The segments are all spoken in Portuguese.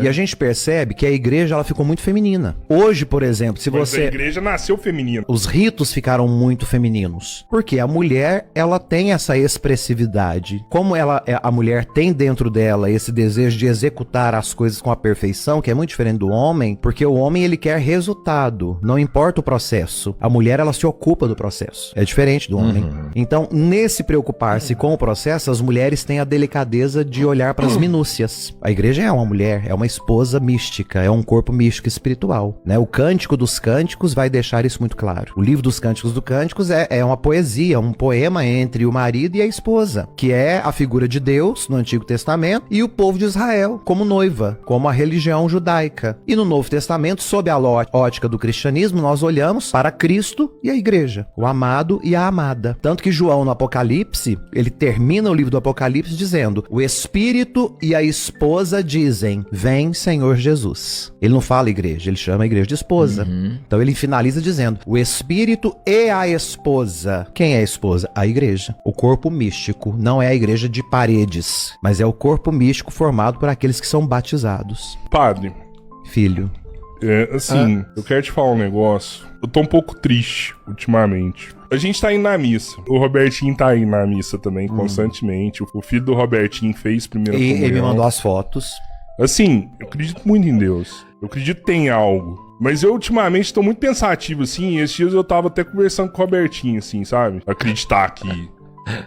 E a gente percebe que a igreja ela ficou muito feminina. Hoje, por exemplo, se Mas você... a igreja nasceu feminina. Os ritos ficaram muito femininos. Porque a mulher, ela tem essa expressividade. Como a mulher tem dentro dela esse desejo de executar as coisas com a perfeição, que é muito diferente do homem, porque o homem, ele quer resultado, não importa o processo. A mulher, ela se ocupa do processo. É diferente do homem. Então, nesse preocupar-se com o processo, as mulheres têm a delicadeza de olhar para as minúcias. A igreja é uma mulher, é uma esposa mística, é um corpo místico espiritual, né? O Cântico dos Cânticos vai deixar isso muito claro. O livro dos Cânticos dos Cânticos é uma poesia, um poema entre o marido e a esposa, que é a figura de Deus no Antigo Testamento e o povo de Israel como noiva, como a religião judaica. E no Novo Testamento, sob a ótica do cristianismo, nós olhamos para Cristo e a igreja, o amado e a amada. Tanto que João, no Apocalipse, ele termina o livro do Apocalipse dizendo: o Espírito e a esposa dizem: vem, Senhor Jesus. Ele não fala igreja, ele chama a igreja de esposa. Então ele finaliza dizendo: o Espírito e a esposa. Quem é a esposa? A igreja. O corpo místico. Não é a igreja de paredes, mas é o corpo místico formado por aqueles que são batizados. Padre, Filho. eu quero te falar um negócio. Eu tô um pouco triste ultimamente. A gente tá indo na missa. O Robertinho tá indo na missa também, constantemente. O filho do Robertinho fez primeiro comunhão. Ele me mandou as fotos. Assim, eu acredito muito em Deus. Eu acredito que tem algo. Mas eu ultimamente tô muito pensativo, assim. Esses dias eu tava até conversando com o Robertinho, assim, sabe? Acreditar que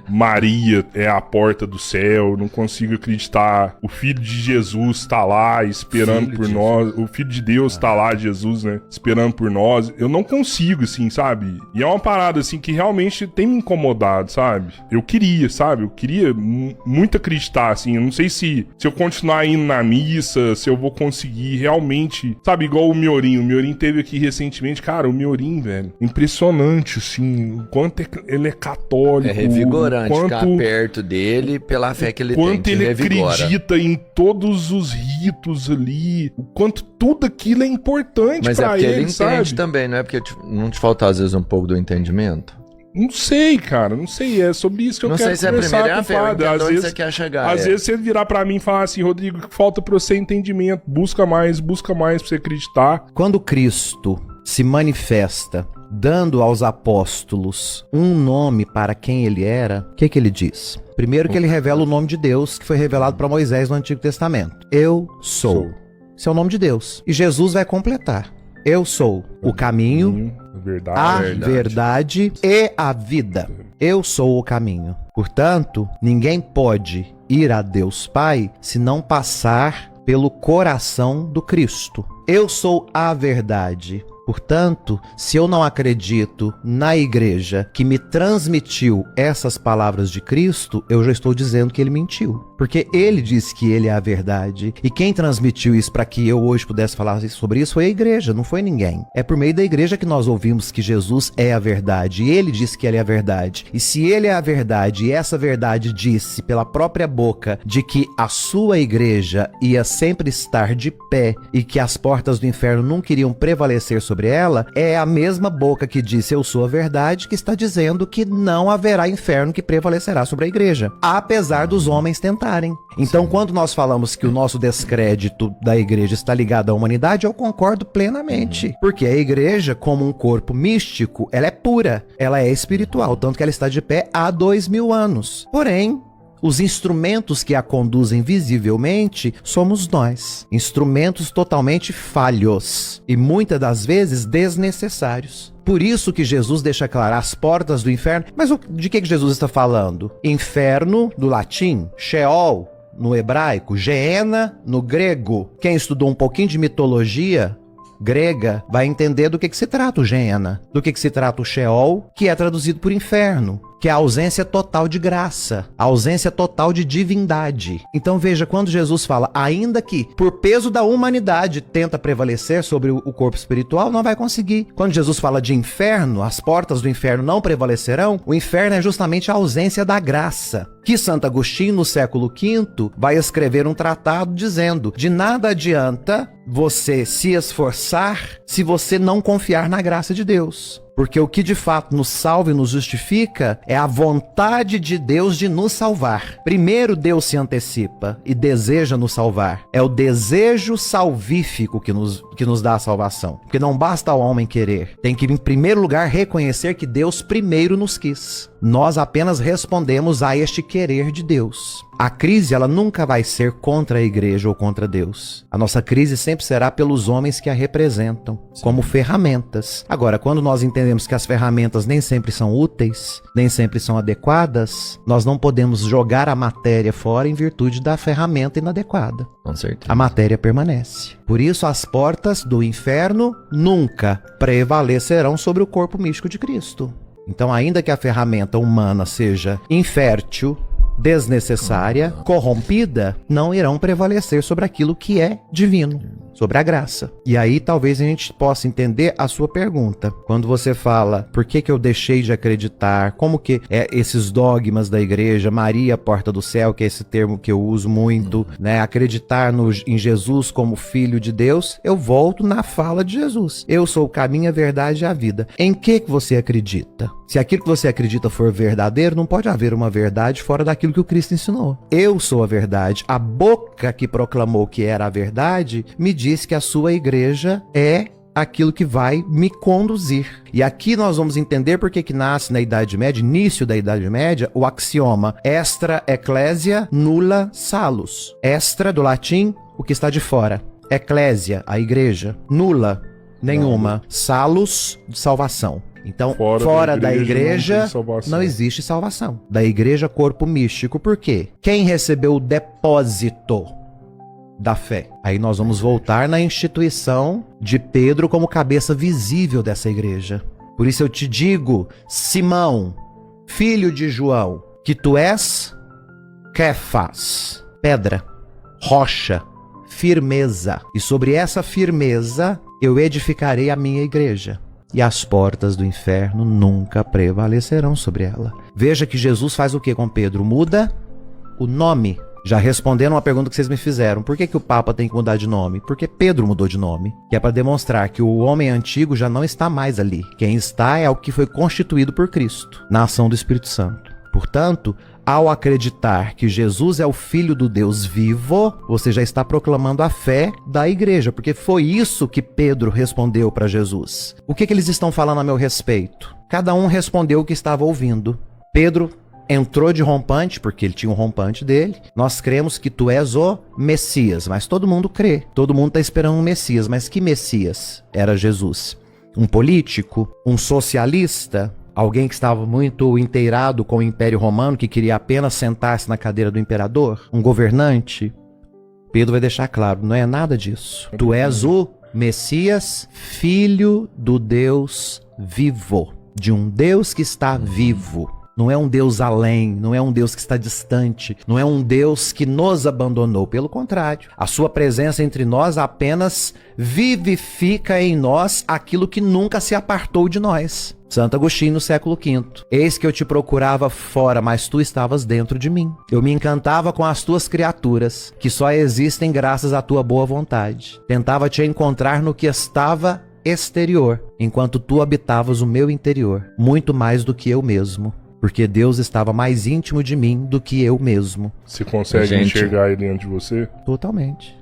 Maria é a porta do céu, não consigo acreditar. O Filho de Jesus tá lá esperando por nós. O Filho de Deus tá lá, Jesus, né? Esperando por nós. Eu não consigo, assim, sabe? E é uma parada, assim, que realmente tem me incomodado, sabe? Eu queria, sabe? Eu queria muito acreditar, assim. Eu não sei se eu continuar indo na missa, se eu vou conseguir realmente, sabe? Igual o Miorim. O Miorim teve aqui recentemente. Cara, o Miorim, velho, impressionante, assim. O quanto ele é católico. É revigorante ficar perto dele pela fé que ele tem. Quanto ele acredita em todos os ritos ali. O quanto tudo aquilo é importante pra ele, sabe? Mas é porque ele entende também, não é porque não te falta às vezes um pouco do entendimento? Não sei, cara, não sei, é sobre isso que eu quero conversar com o padre. Não sei se é a primeira fé, onde você quer chegar. Às vezes você virar pra mim e falar assim: Rodrigo, falta pra você entendimento, busca mais pra você acreditar. Quando Cristo se manifesta dando aos apóstolos um nome para quem ele era, o que ele diz? Primeiro que ele revela o nome de Deus, que foi revelado para Moisés no Antigo Testamento. Eu sou. Esse é o nome de Deus. E Jesus vai completar. Eu sou o caminho, a verdade e a vida. Eu sou o caminho. Portanto, ninguém pode ir a Deus Pai se não passar pelo coração do Cristo. Eu sou a verdade. Portanto, se eu não acredito na igreja que me transmitiu essas palavras de Cristo, eu já estou dizendo que ele mentiu. Porque ele disse que ele é a verdade. E quem transmitiu isso para que eu hoje pudesse falar sobre isso foi a igreja, não foi ninguém. É por meio da igreja que nós ouvimos que Jesus é a verdade. E ele disse que ele é a verdade. E se ele é a verdade, e essa verdade disse pela própria boca de que a sua igreja ia sempre estar de pé e que as portas do inferno nunca iriam prevalecer sobre ela, é a mesma boca que disse eu sou a verdade que está dizendo que não haverá inferno que prevalecerá sobre a igreja, apesar dos homens tentarem. Então, quando nós falamos que o nosso descrédito da igreja está ligado à humanidade, eu concordo plenamente, porque a igreja, como um corpo místico, ela é pura, ela é espiritual, tanto que ela está de pé há 2000 anos. Porém, os instrumentos que a conduzem visivelmente somos nós. Instrumentos totalmente falhos e muitas das vezes desnecessários. Por isso que Jesus deixa claro as portas do inferno. Mas de que Jesus está falando? Inferno, do latim, Sheol, no hebraico, Geena, no grego. Quem estudou um pouquinho de mitologia grega vai entender do que se trata o Geena, do que se trata o Sheol, que é traduzido por inferno, que é a ausência total de graça, a ausência total de divindade. Então veja, quando Jesus fala, ainda que por peso da humanidade tenta prevalecer sobre o corpo espiritual, não vai conseguir. Quando Jesus fala de inferno, as portas do inferno não prevalecerão, o inferno é justamente a ausência da graça. Que Santo Agostinho, no século V, vai escrever um tratado dizendo: de nada adianta você se esforçar se você não confiar na graça de Deus. Porque o que de fato nos salva e nos justifica é a vontade de Deus de nos salvar. Primeiro Deus se antecipa e deseja nos salvar. É o desejo salvífico que nos dá a salvação. Porque não basta ao homem querer. Tem que, em primeiro lugar, reconhecer que Deus primeiro nos quis. Nós apenas respondemos a este querer de Deus. A crise, ela nunca vai ser contra a igreja ou contra Deus. A nossa crise sempre será pelos homens que a representam, como ferramentas. Agora, quando nós entendemos que as ferramentas nem sempre são úteis, nem sempre são adequadas, nós não podemos jogar a matéria fora em virtude da ferramenta inadequada. Com certeza. A matéria permanece. Por isso, as portas do inferno nunca prevalecerão sobre o corpo místico de Cristo. Então, ainda que a ferramenta humana seja infértil, desnecessária, corrompida, não irão prevalecer sobre aquilo que é divino, sobre a graça. E aí talvez a gente possa entender a sua pergunta. Quando você fala, por que eu deixei de acreditar? Como que esses dogmas da igreja, Maria, porta do céu, que é esse termo que eu uso muito, né? Acreditar em Jesus como filho de Deus, eu volto na fala de Jesus. Eu sou o caminho, a verdade e a vida. Em que você acredita? Se aquilo que você acredita for verdadeiro, não pode haver uma verdade fora daquilo que o Cristo ensinou. Eu sou a verdade. A boca que proclamou que era a verdade me diz que a sua igreja é aquilo que vai me conduzir. E aqui nós vamos entender por que nasce na Idade Média, início da Idade Média, o axioma extra ecclesia nulla salus. Extra, do latim, o que está de fora. Ecclesia, a igreja. Nulla, nenhuma. Salus, de salvação. Então, fora da igreja não existe salvação. Da igreja, corpo místico. Por quê? Quem recebeu o depósito da fé? Aí nós vamos voltar na instituição de Pedro como cabeça visível dessa igreja. Por isso eu te digo, Simão, filho de João, que tu és Kéfas, pedra, rocha, firmeza. E sobre essa firmeza eu edificarei a minha igreja. E as portas do inferno nunca prevalecerão sobre ela. Veja que Jesus faz o que com Pedro? Muda o nome. Já respondendo uma pergunta que vocês me fizeram. Por que o Papa tem que mudar de nome? Porque Pedro mudou de nome. Que é para demonstrar que o homem antigo já não está mais ali. Quem está é o que foi constituído por Cristo, na ação do Espírito Santo. Portanto, ao acreditar que Jesus é o Filho do Deus vivo, você já está proclamando a fé da igreja, porque foi isso que Pedro respondeu para Jesus. O que eles estão falando a meu respeito? Cada um respondeu o que estava ouvindo. Pedro entrou de rompante, porque ele tinha um rompante dele. Nós cremos que tu és o Messias, mas todo mundo crê. Todo mundo está esperando um Messias, mas que Messias era Jesus? Um político? Um socialista? Alguém que estava muito inteirado com o Império Romano, que queria apenas sentar-se na cadeira do imperador? Um governante? Pedro vai deixar claro, não é nada disso. Tu és o Messias, filho do Deus vivo. De um Deus que está vivo. Não é um Deus além, não é um Deus que está distante, não é um Deus que nos abandonou. Pelo contrário, a sua presença entre nós apenas vivifica em nós aquilo que nunca se apartou de nós. Santo Agostinho, no século V. Eis que eu te procurava fora, mas tu estavas dentro de mim. Eu me encantava com as tuas criaturas, que só existem graças à tua boa vontade. Tentava te encontrar no que estava exterior, enquanto tu habitavas o meu interior, muito mais do que eu mesmo. Porque Deus estava mais íntimo de mim do que eu mesmo. Você consegue enxergar ele dentro de você? Totalmente.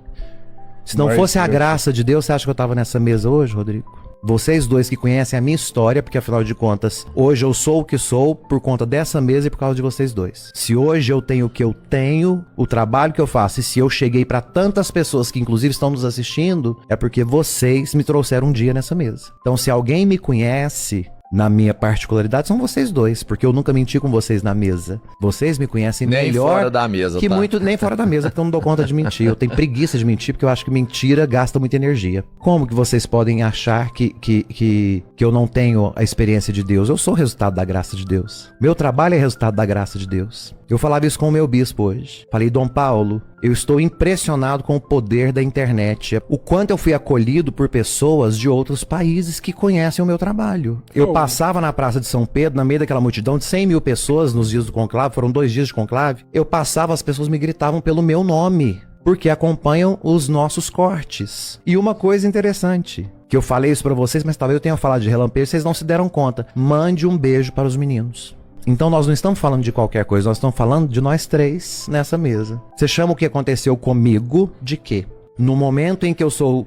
Se não fosse a graça de Deus, você acha que eu estava nessa mesa hoje, Rodrigo? Vocês dois que conhecem a minha história, porque afinal de contas, hoje eu sou o que sou por conta dessa mesa e por causa de vocês dois. Se hoje eu tenho o que eu tenho, o trabalho que eu faço, e se eu cheguei para tantas pessoas que inclusive estão nos assistindo, é porque vocês me trouxeram um dia nessa mesa. Então, se alguém me conhece, na minha particularidade, são vocês dois, porque eu nunca menti com vocês na mesa. Vocês me conhecem nem melhor fora da mesa, que muito, nem fora da mesa, porque eu não dou conta de mentir. Eu tenho preguiça de mentir, porque eu acho que mentira gasta muita energia. Como que vocês podem achar que eu não tenho a experiência de Deus? Eu sou o resultado da graça de Deus. Meu trabalho é resultado da graça de Deus. Eu falava isso com o meu bispo hoje. Falei, Dom Paulo, eu estou impressionado com o poder da internet. O quanto eu fui acolhido por pessoas de outros países que conhecem o meu trabalho. Eu passava na Praça de São Pedro, no meio daquela multidão de 100 mil pessoas nos dias do conclave, foram 2 dias de conclave. Eu passava, as pessoas me gritavam pelo meu nome. porque acompanham os nossos cortes. E uma coisa interessante, que eu falei isso pra vocês, mas talvez eu tenha falado de relampejo, vocês não se deram conta. Mande um beijo para os meninos. Então nós não estamos falando de qualquer coisa, nós estamos falando de nós três nessa mesa. Você chama o que aconteceu comigo de quê? No momento em que eu sou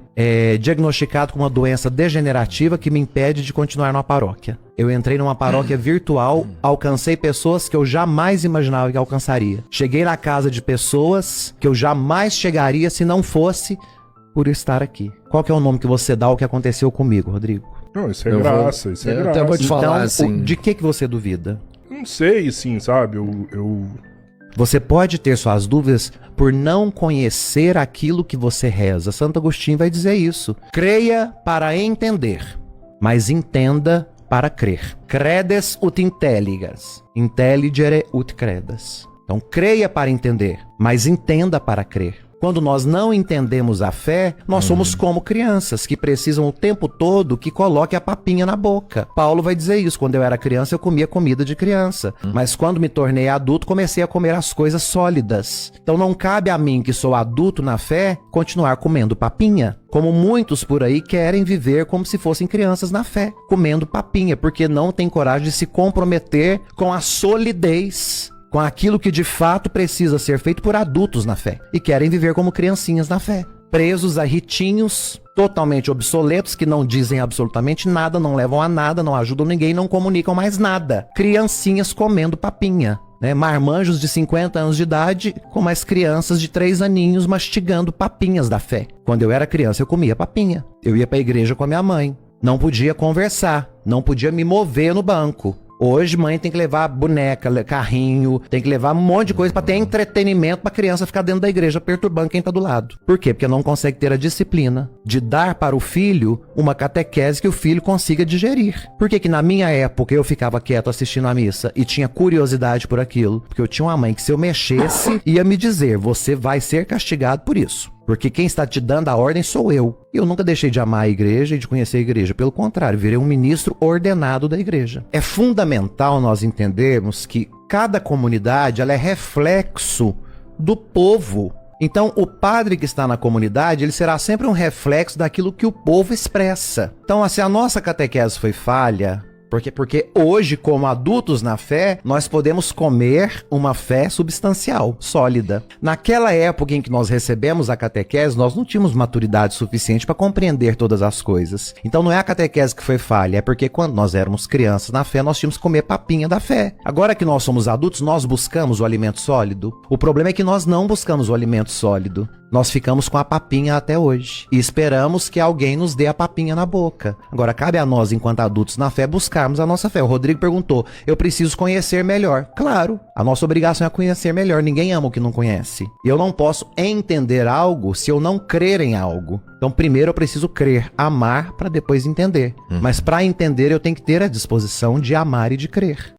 diagnosticado com uma doença degenerativa que me impede de continuar numa paróquia. Eu entrei numa paróquia virtual, alcancei pessoas que eu jamais imaginava que alcançaria. Cheguei na casa de pessoas que eu jamais chegaria se não fosse por estar aqui. Qual que é o nome que você dá ao que aconteceu comigo, Rodrigo? Não, isso é graça, isso é eu graça. até vou te falar Então, assim. de que você duvida? Não sei, assim, sabe? Você pode ter suas dúvidas por não conhecer aquilo que você reza. Santo Agostinho vai dizer isso. Creia para entender, mas entenda para crer. Credes ut intelligas, intelligere ut credas. Então creia para entender, mas entenda para crer. Quando nós não entendemos a fé, nós somos como crianças que precisam o tempo todo que coloque a papinha na boca. Paulo vai dizer isso. Quando eu era criança, eu comia comida de criança. Mas quando me tornei adulto, comecei a comer as coisas sólidas. Então não cabe a mim, que sou adulto na fé, continuar comendo papinha. Como muitos por aí querem viver como se fossem crianças na fé, comendo papinha, porque não tem coragem de se comprometer com a solidez, com aquilo que de fato precisa ser feito por adultos na fé, e querem viver como criancinhas na fé, presos a ritinhos totalmente obsoletos, que não dizem absolutamente nada, não levam a nada, não ajudam ninguém, não comunicam mais nada. Criancinhas comendo papinha, né? Marmanjos de 50 anos de idade com mais crianças de 3 aninhos mastigando papinhas da fé. Quando eu era criança, eu comia papinha. Eu ia pra igreja com a minha mãe. Não podia conversar, não podia me mover no banco. Hoje, mãe tem que levar boneca, carrinho, tem que levar um monte de coisa pra ter entretenimento pra criança ficar dentro da igreja perturbando quem tá do lado. Por quê? Porque não consegue ter a disciplina de dar para o filho uma catequese que o filho consiga digerir. Por que que na minha época eu ficava quieto assistindo a missa e tinha curiosidade por aquilo? Porque eu tinha uma mãe que, se eu mexesse, ia me dizer: você vai ser castigado por isso. Porque quem está te dando a ordem sou eu. E eu nunca deixei de amar a igreja e de conhecer a igreja. Pelo contrário, virei um ministro ordenado da igreja. É fundamental nós entendermos que cada comunidade, ela é reflexo do povo. Então, o padre que está na comunidade, ele será sempre um reflexo daquilo que o povo expressa. Então, se a nossa catequese foi falha, porque hoje, como adultos na fé, nós podemos comer uma fé substancial, sólida. Naquela época em que nós recebemos a catequese, nós não tínhamos maturidade suficiente para compreender todas as coisas. Então não é a catequese que foi falha, é porque quando nós éramos crianças na fé, nós tínhamos que comer papinha da fé. Agora que nós somos adultos, nós buscamos o alimento sólido. O problema é que nós não buscamos o alimento sólido. Nós ficamos com a papinha até hoje e esperamos que alguém nos dê a papinha na boca. Agora, cabe a nós, enquanto adultos na fé, buscarmos a nossa fé. O Rodrigo perguntou: eu preciso conhecer melhor. Claro, a nossa obrigação é conhecer melhor. Ninguém ama o que não conhece. E eu não posso entender algo se eu não crer em algo. Então, primeiro eu preciso crer, amar, para depois entender. Mas para entender, eu tenho que ter a disposição de amar e de crer.